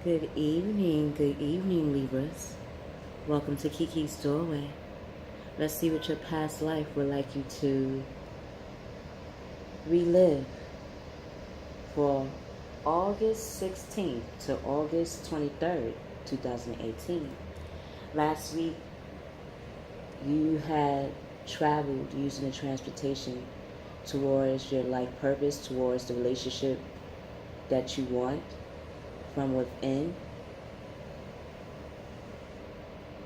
Good evening, Libras. Welcome to Kiki's Doorway. Let's see what your past life would like you to relive for August 16th to August 23rd, 2018. Last week, you had traveled using the transportation towards your life purpose, towards the relationship that you want from within.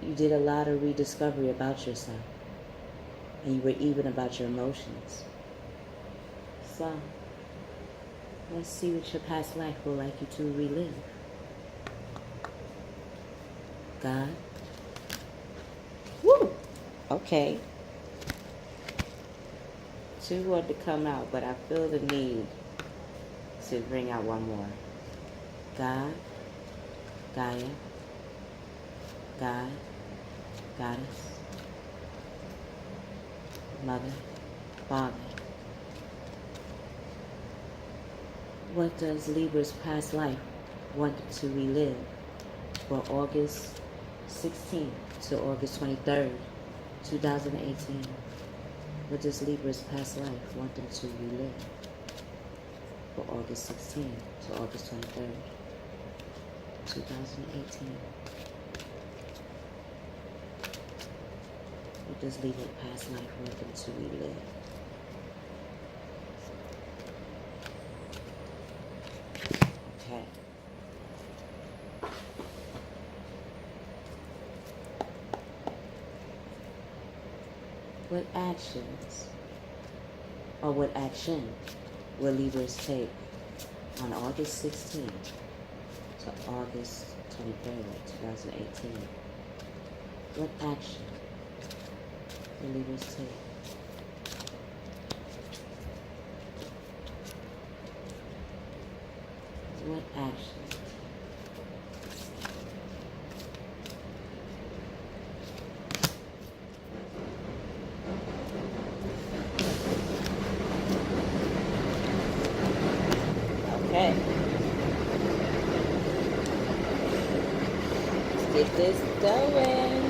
You did a lot of rediscovery about yourself, and you were even about your emotions. So, let's see what your past life will like you to relive. God. Woo! Okay. Two wanted to come out, but I feel the need to bring out one more. God, Gaia, God, Goddess, Mother, Father. What does Libra's past life want to relive for August 16th to August 23rd, 2018? What does Libra's past life want them to relive for August 16th to August 23rd, 2018? What does Libra's past life want them to relive? Okay. What actions or what action will Libras take on August 16th to August 23rd, 2018? What action will Libras take? What action? Okay. Let's get this going.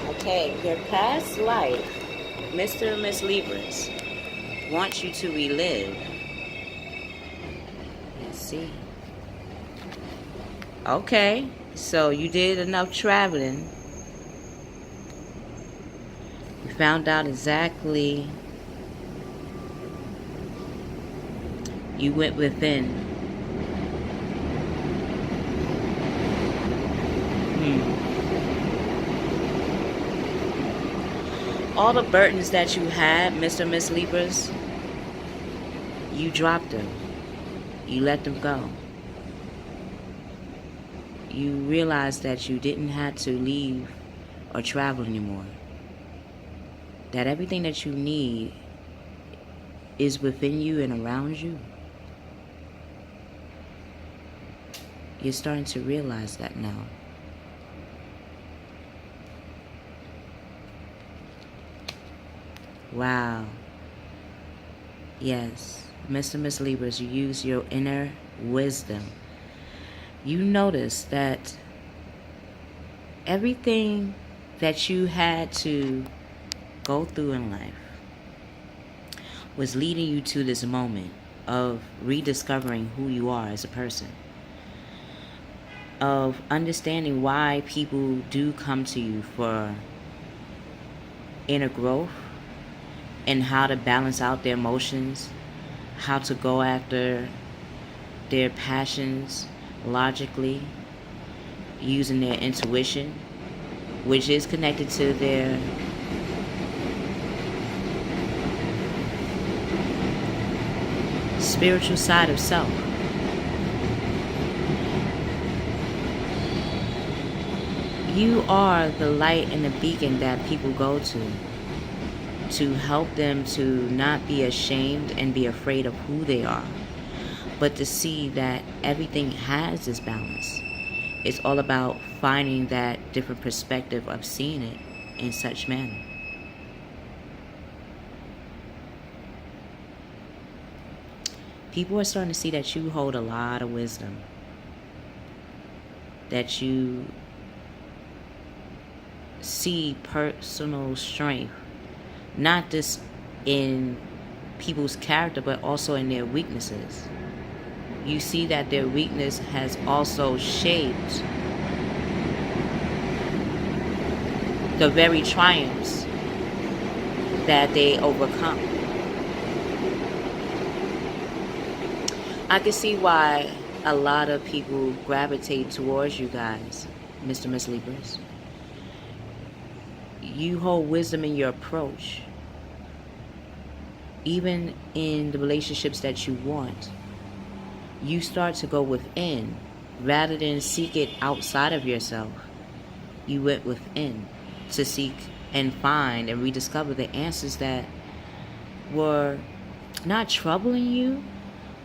Okay, your past life, Mr. and Miss Libras, wants you to relive. Let's see. Okay, so you did enough traveling. You found out exactly. You went within. All the burdens that you had, Mr. and Miss Libras, you dropped them. You let them go. You realized that you didn't have to leave or travel anymore. That everything that you need is within you and around you. You're starting to realize that now. Wow. Yes, Mr. and Miss Libras, you use your inner wisdom. You notice that everything that you had to go through in life was leading you to this moment of rediscovering who you are as a person, of understanding why people do come to you for inner growth and how to balance out their emotions, how to go after their passions logically, using their intuition, which is connected to their spiritual side of self. You are the light and the beacon that people go to help them to not be ashamed and be afraid of who they are, but to see that everything has this balance. It's all about finding that different perspective of seeing it in such manner. People are starting to see that you hold a lot of wisdom. that you see personal strength, not just in people's character, but also in their weaknesses. You see that their weakness has also shaped the very triumphs that they overcome. I can see why a lot of people gravitate towards you guys, Mr. and Mrs Libras. You hold wisdom in your approach. Even in the relationships that you want, you start to go within rather than seek it outside of yourself. You went within to seek and find and rediscover the answers that were not troubling you,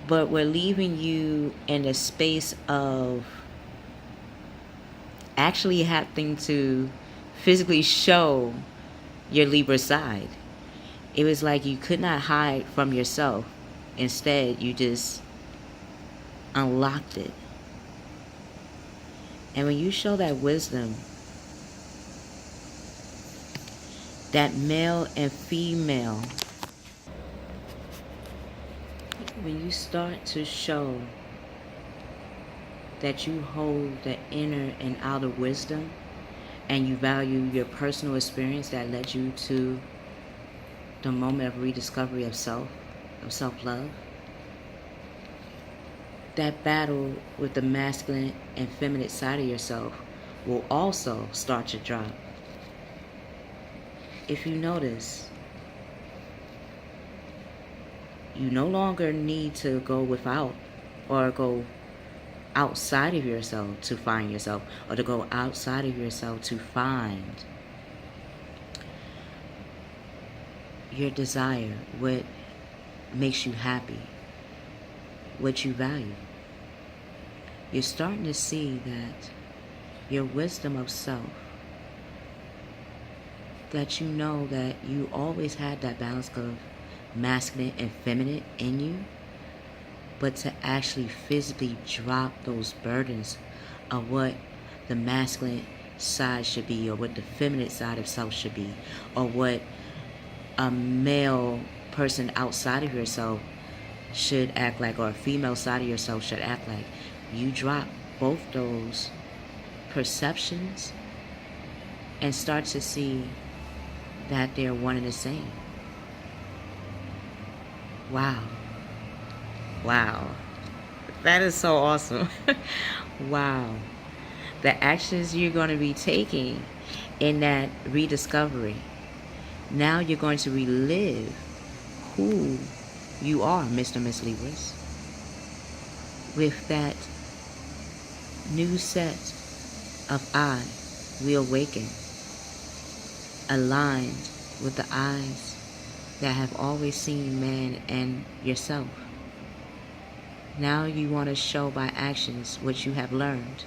but were leaving you in a space of actually having to physically show your Libra side. It was like you could not hide from yourself. Instead, you just unlocked it. And when you show that wisdom, that male and female, when you start to show that you hold the inner and outer wisdom, and you value your personal experience that led you to the moment of rediscovery of self, of self-love, that battle with the masculine and feminine side of yourself will also start to drop. If you notice, you no longer need to go without or go outside of yourself to find yourself, or to go outside of yourself to find your desire, what makes you happy, what you value. You're starting to see that your wisdom of self, that you know that you always had that balance of masculine and feminine in you, but to actually physically drop those burdens of what the masculine side should be, or what the feminine side of self should be, or what a male person outside of yourself should act like, or a female side of yourself should act like. You drop both those perceptions and start to see that they're one and the same. Wow. Wow. That is so awesome. Wow. The actions you're going to be taking in that rediscovery, now you're going to relive who you are, Mr. and Miss Libras, with that new set of I will awaken, aligned with the eyes that have always seen man and yourself. Now you want to show by actions what you have learned.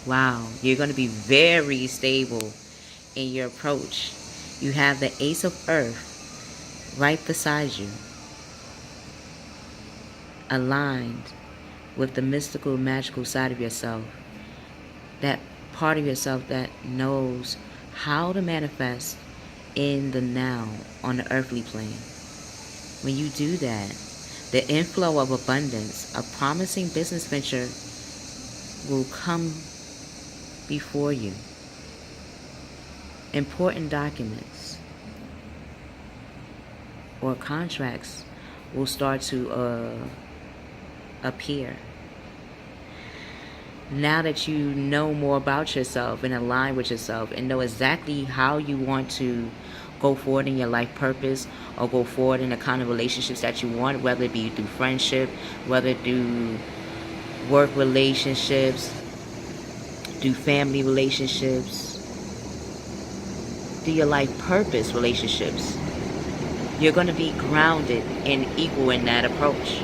Wow, you're going to be very stable in your approach. You have the Ace of Earth right beside you, aligned with the mystical, magical side of yourself, that part of yourself that knows how to manifest in the now on the earthly plane. When you do that, the inflow of abundance, a promising business venture will come before you. Important documents or contracts will start to appear. Now that you know more about yourself and align with yourself and know exactly how you want to go forward in your life purpose, or go forward in the kind of relationships that you want, whether it be through friendship, whether through work relationships, through family relationships, through your life purpose relationships, you're going to be grounded and equal in that approach.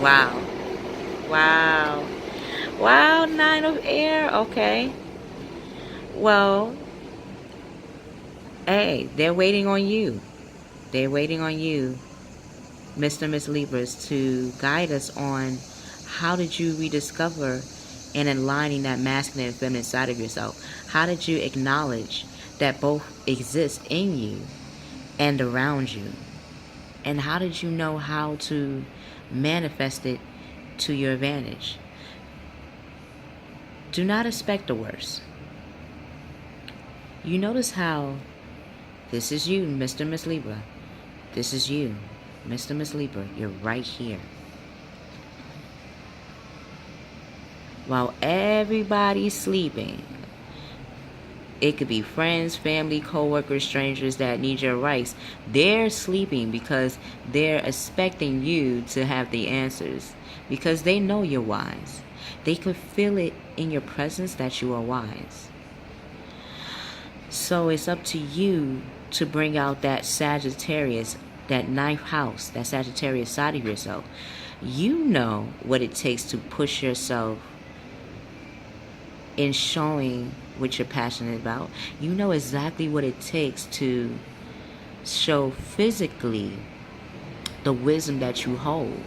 Wow. Wow. Wow, Nine of Air. Okay. Well, hey, they're waiting on you. They're waiting on you Mr. Miss Libras, to guide us on how did you rediscover and aligning that masculine and feminine side of yourself. How did you acknowledge that both exist in you and around you? And how did you know how to manifest it to your advantage? Do not expect the worst. You notice how this is you, Mr. Miss Libra. This is you, Mr. Miss Libra. You're right here. While everybody's sleeping, it could be friends, family, co-workers, strangers that need your advice. They're sleeping because they're expecting you to have the answers, because they know you're wise. They could feel it in your presence that you are wise. So it's up to you to bring out that Sagittarius, that ninth house, that Sagittarius side of yourself. You know what it takes to push yourself in showing what you're passionate about. You know exactly what it takes to show physically the wisdom that you hold.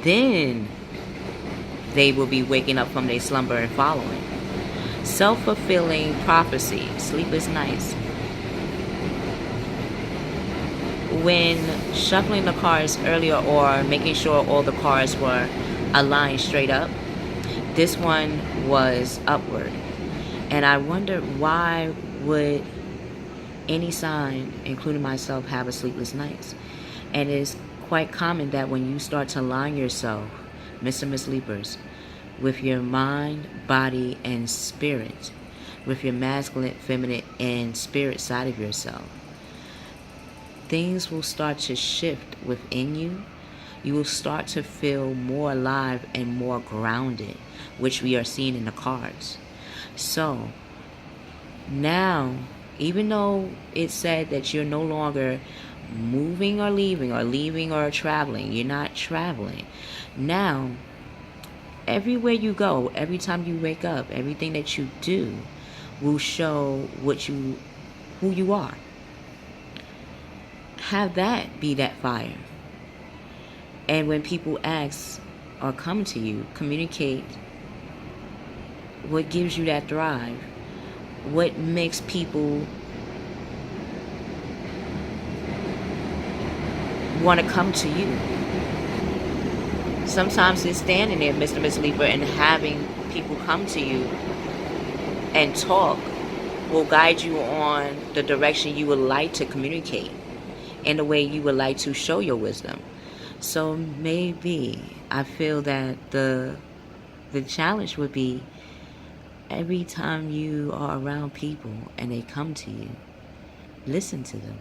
Then they will be waking up from their slumber and following. Self-fulfilling prophecy. Sleep is nice. When shuffling the cards earlier or making sure all the cards were aligned straight up, this one was upward. And I wondered, why would any sign, including myself, have a sleepless night? And it's quite common that when you start to align yourself, Mr. Miss Libras, with your mind, body, and spirit, with your masculine, feminine, and spirit side of yourself, things will start to shift within you. You will start to feel more alive and more grounded, which we are seeing in the cards. So now, even though it said that you're no longer moving or leaving or traveling, you're not traveling. Now, everywhere you go, every time you wake up, everything that you do will show who you are. Have that be that fire. And when people ask or come to you, communicate what gives you that drive, what makes people want to come to you. Sometimes it's standing there, Mr. Miss Libra, and having people come to you and talk will guide you on the direction you would like to communicate and the way you would like to show your wisdom. So maybe I feel that the challenge would be, every time you are around people and they come to you, listen to them.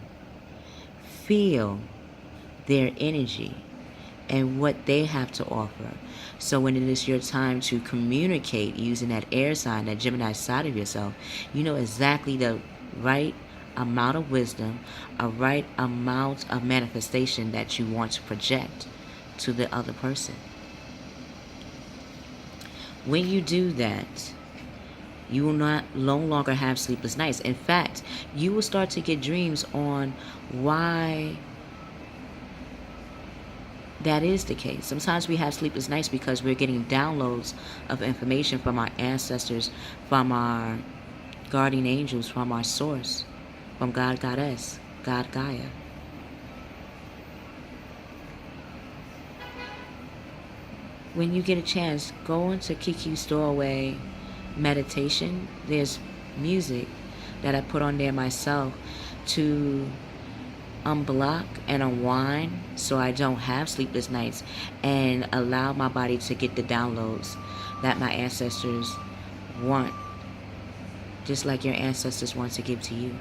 Feel their energy and what they have to offer. So when it is your time to communicate using that air sign, that Gemini side of yourself, you know exactly the right amount of wisdom, a right amount of manifestation that you want to project to the other person. When you do that, you will no longer have sleepless nights. In fact, you will start to get dreams on why that is the case. Sometimes we have sleepless nights because we're getting downloads of information from our ancestors, from our guardian angels, from our source, from God, Goddess, God, Gaia. When you get a chance, go into Kiki's Doorway meditation. There's music that I put on there myself to unblock and unwind so I don't have sleepless nights, and allow my body to get the downloads that my ancestors want, just like your ancestors want to give to you.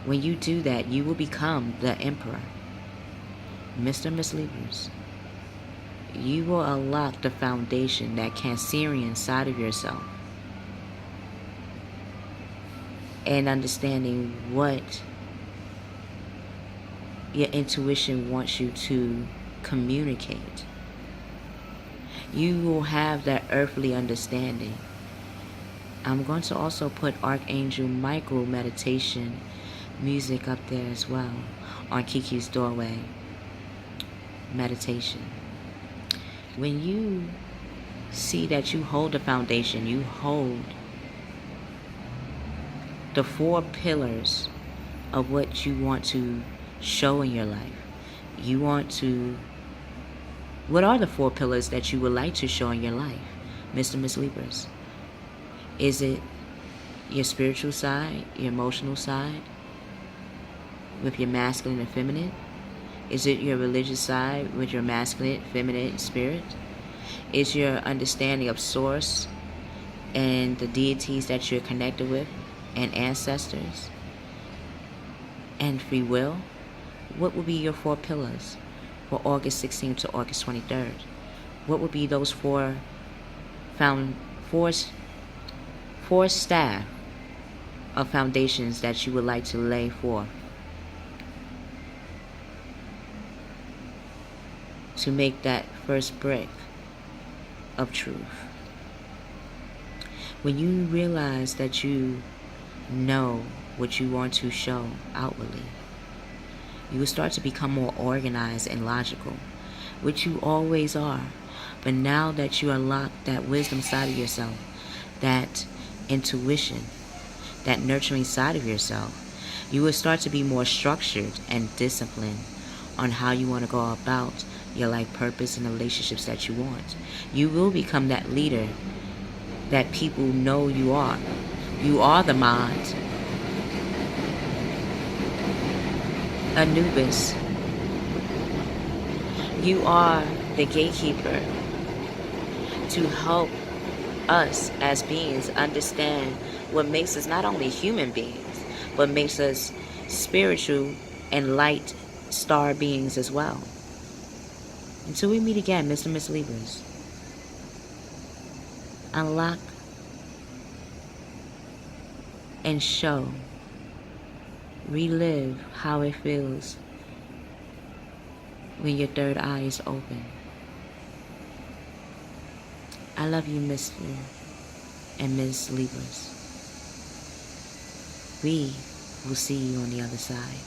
When you do that, you will become the Emperor. Mr. Miss Libras, you will unlock the foundation, that Cancerian side of yourself, and understanding what your intuition wants you to communicate. You will have that earthly understanding. I'm going to also put Archangel Michael meditation music up there as well on Kiki's Doorway. meditation. When you see that you hold the foundation, you hold the 4 pillars of what you want to show in your life. What are the 4 pillars that you would like to show in your life, Mr. Mrs Libras? Is it your spiritual side, your emotional side, with your masculine and feminine? Is it your religious side with your masculine, feminine spirit? Is your understanding of source and the deities that you're connected with and ancestors and free will? What will be your 4 pillars for August 16th to August 23rd? What would be those 4 staff of foundations that you would like to lay forth to make that first brick of truth? When you realize that you know what you want to show outwardly, you will start to become more organized and logical, which you always are. But now that you unlock that wisdom side of yourself, that intuition, that nurturing side of yourself, you will start to be more structured and disciplined on how you want to go about your life purpose and the relationships that you want. You will become that leader that people know you are. You are the mind. Anubis. You are the gatekeeper to help us as beings understand what makes us not only human beings, but makes us spiritual and light star beings as well. Until we meet again, Mr. and Mrs Libras, unlock and show, relive how it feels when your third eye is open. I love you, Mr. and Ms. Libras. We will see you on the other side.